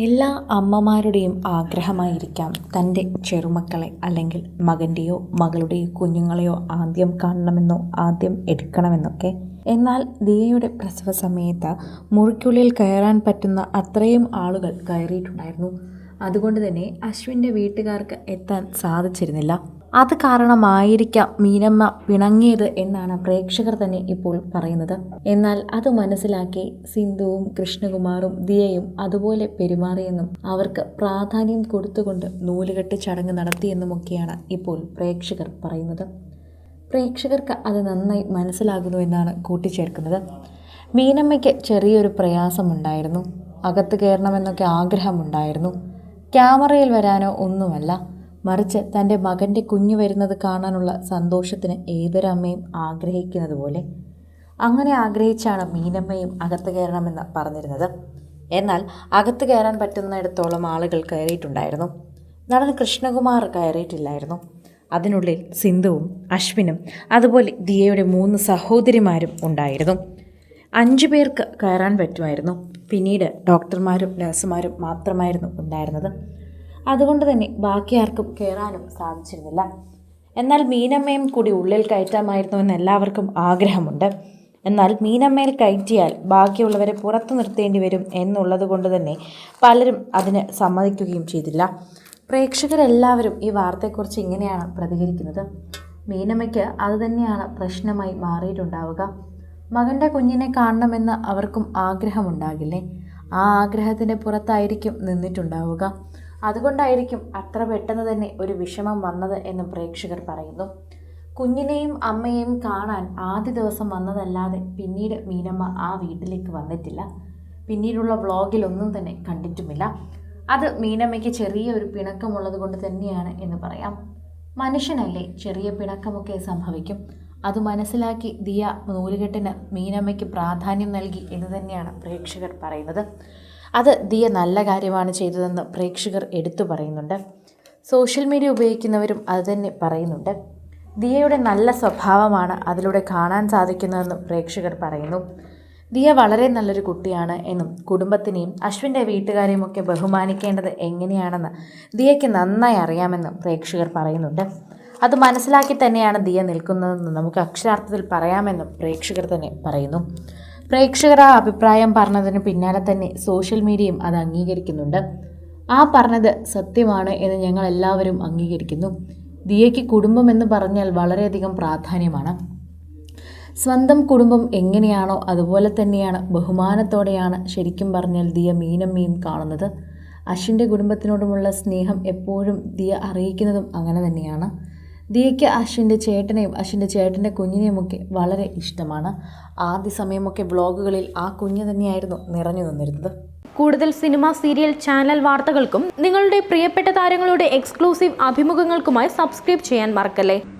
എല്ലാ അമ്മമാരുടെയും ആഗ്രഹമായിരിക്കാം തൻ്റെ ചെറുമക്കളെ അല്ലെങ്കിൽ മകൻ്റെയോ മകളുടെയോ കുഞ്ഞുങ്ങളെയോ ആദ്യം കാണണമെന്നോ ആദ്യം എടുക്കണമെന്നൊക്കെ. എന്നാൽ ദിയയുടെ പ്രസവ സമയത്ത് മുറിക്കുള്ളിൽ കയറാൻ പറ്റുന്ന അത്രയും ആളുകൾ കയറിയിട്ടുണ്ടായിരുന്നു. അതുകൊണ്ട് തന്നെ അശ്വിൻ്റെ വീട്ടുകാർക്ക് എത്താൻ സാധിച്ചിരുന്നില്ല. അത് കാരണമായിരിക്കാം മീനമ്മ പിണങ്ങിയത് എന്നാണ് പ്രേക്ഷകർ തന്നെ ഇപ്പോൾ പറയുന്നത്. എന്നാൽ അത് മനസ്സിലാക്കി സിന്ധുവും കൃഷ്ണകുമാറും ദിയയും അതുപോലെ പെരുമാറിയെന്നും അവർക്ക് പ്രാധാന്യം കൊടുത്തുകൊണ്ട് നൂലുകെട്ട് ചടങ്ങ് നടത്തിയെന്നുമൊക്കെയാണ് ഇപ്പോൾ പ്രേക്ഷകർ പറയുന്നത്. പ്രേക്ഷകർക്ക് അത് നന്നായി മനസ്സിലാകുന്നു എന്നാണ് കൂട്ടിച്ചേർക്കുന്നത്. മീനമ്മയ്ക്ക് ചെറിയൊരു പ്രയാസമുണ്ടായിരുന്നു. അകത്ത് കയറണമെന്നൊക്കെ ആഗ്രഹമുണ്ടായിരുന്നു. ക്യാമറയിൽ വരാനോ ഒന്നുമല്ല, മറിച്ച് തൻ്റെ മകൻ്റെ കുഞ്ഞു വരുന്നത് കാണാനുള്ള സന്തോഷത്തിന് ഏതൊരമ്മയും ആഗ്രഹിക്കുന്നത് പോലെ. അങ്ങനെ ആഗ്രഹിച്ചാണ് മീനമ്മയും അകത്ത് കയറണമെന്ന് പറഞ്ഞിരുന്നത്. എന്നാൽ അകത്ത് കയറാൻ പറ്റുന്നിടത്തോളം ആളുകൾ കയറിയിട്ടുണ്ടായിരുന്നു. നടൻ കൃഷ്ണകുമാർ കയറിയിട്ടില്ലായിരുന്നു. അതിനുള്ളിൽ സിന്ധുവും അശ്വിനും അതുപോലെ ദിയയുടെ 3 സഹോദരിമാരും ഉണ്ടായിരുന്നു. 5 പേർക്ക് കയറാൻ പറ്റുമായിരുന്നു. പിന്നീട് ഡോക്ടർമാരും നഴ്സുമാരും മാത്രമായിരുന്നു ഉണ്ടായിരുന്നത്. അതുകൊണ്ട് തന്നെ ബാക്കി ആർക്കും കയറാനും സാധിച്ചിരുന്നില്ല. എന്നാൽ മീനമ്മയും കൂടി ഉള്ളിൽ കയറ്റാമായിരുന്നു എന്ന് എല്ലാവർക്കും ആഗ്രഹമുണ്ട്. എന്നാൽ മീനമ്മയിൽ കയറ്റിയാൽ ബാക്കിയുള്ളവരെ പുറത്തു നിർത്തേണ്ടി വരും എന്നുള്ളത് കൊണ്ട് തന്നെ പലരും അതിന് സമ്മതിക്കുകയും ചെയ്തില്ല. പ്രേക്ഷകരെല്ലാവരും ഈ വാർത്തയെക്കുറിച്ച് ഇങ്ങനെയാണ് പ്രതികരിക്കുന്നത്. മീനമ്മയ്ക്ക് അതുതന്നെയാണ് പ്രശ്നമായി മാറിയിട്ടുണ്ടാവുക. മകൻ്റെ കുഞ്ഞിനെ കാണണമെന്ന് അവർക്കും ആഗ്രഹമുണ്ടാകില്ലേ? ആ ആഗ്രഹത്തിൻ്റെ പുറത്തായിരിക്കും നിന്നിട്ടുണ്ടാവുക. അതുകൊണ്ടായിരിക്കും അത്ര പെട്ടെന്ന് തന്നെ ഒരു വിഷമം വന്നത് എന്ന് പ്രേക്ഷകർ പറയുന്നു. കുഞ്ഞിനെയും അമ്മയെയും കാണാൻ ആദ്യ ദിവസം വന്നതല്ലാതെ പിന്നീട് മീനമ്മ ആ വീട്ടിലേക്ക് വന്നിട്ടില്ല. പിന്നീടുള്ള വ്ളോഗിലൊന്നും തന്നെ കണ്ടിട്ടുമില്ല. അത് മീനമ്മയ്ക്ക് ചെറിയൊരു പിണക്കമുള്ളത് കൊണ്ട് തന്നെയാണ് എന്ന് പറയാം. മനുഷ്യനല്ലേ, ചെറിയ പിണക്കമൊക്കെ സംഭവിക്കും. അത് മനസ്സിലാക്കി ദിയ നൂലുകെട്ടിന് മീനമ്മയ്ക്ക് പ്രാധാന്യം നൽകി എന്ന് തന്നെയാണ് പ്രേക്ഷകർ പറയുന്നത്. അത് ദിയ നല്ല കാര്യമാണ് ചെയ്തതെന്ന് പ്രേക്ഷകർ എടുത്തു പറയുന്നുണ്ട്. സോഷ്യൽ മീഡിയ ഉപയോഗിക്കുന്നവരും അത് തന്നെ പറയുന്നുണ്ട്. ദിയയുടെ നല്ല സ്വഭാവമാണ് അതിലൂടെ കാണാൻ സാധിക്കുന്നതെന്നും പ്രേക്ഷകർ പറയുന്നു. ദിയ വളരെ നല്ലൊരു കുട്ടിയാണ് എന്നും കുടുംബത്തിനെയും അശ്വിൻ്റെ വീട്ടുകാരെയും ഒക്കെ ബഹുമാനിക്കേണ്ടത് എങ്ങനെയാണെന്ന് ദിയയ്ക്ക് നന്നായി അറിയാമെന്നും പ്രേക്ഷകർ പറയുന്നുണ്ട്. അത് മനസ്സിലാക്കി തന്നെയാണ് ദിയ നിൽക്കുന്നതെന്ന് നമുക്ക് അക്ഷരാർത്ഥത്തിൽ പറയാമെന്നും പ്രേക്ഷകർ തന്നെ പറയുന്നു. പ്രേക്ഷകർ ആ അഭിപ്രായം പറഞ്ഞതിന് പിന്നാലെ തന്നെ സോഷ്യൽ മീഡിയയും അത് അംഗീകരിക്കുന്നുണ്ട്. ആ പറഞ്ഞത് സത്യമാണ് എന്ന് ഞങ്ങൾ എല്ലാവരും അംഗീകരിക്കുന്നു. ദിയയ്ക്ക് കുടുംബം എന്ന് പറഞ്ഞാൽ വളരെയധികം പ്രാധാന്യമാണ്. സ്വന്തം കുടുംബം എങ്ങനെയാണോ അതുപോലെ തന്നെയാണ് ബഹുമാനത്തോടെയാണ് ശരിക്കും പറഞ്ഞാൽ ദിയ മീനമ്മയും കാണുന്നത്. അശ്വിൻ്റെ കുടുംബത്തിനോടുമുള്ള സ്നേഹം എപ്പോഴും ദിയ അറിയിക്കുന്നതും അങ്ങനെ തന്നെയാണ്. ദിയയ്ക്ക് അശ്വിൻ്റെ ചേട്ടനെയും അശ്വിൻ്റെ ചേട്ടൻ്റെ കുഞ്ഞിനെയുമൊക്കെ വളരെ ഇഷ്ടമാണ്. ആദ്യ സമയമൊക്കെ വ്ളോഗുകളിൽ ആ കുഞ്ഞ് തന്നെയായിരുന്നു നിറഞ്ഞു നിന്നിരുന്നത്. കൂടുതൽ സിനിമ, സീരിയൽ, ചാനൽ വാർത്തകൾക്കും നിങ്ങളുടെ പ്രിയപ്പെട്ട താരങ്ങളുടെ എക്സ്ക്ലൂസീവ് അഭിമുഖങ്ങൾക്കുമായി സബ്സ്ക്രൈബ് ചെയ്യാൻ മറക്കല്ലേ.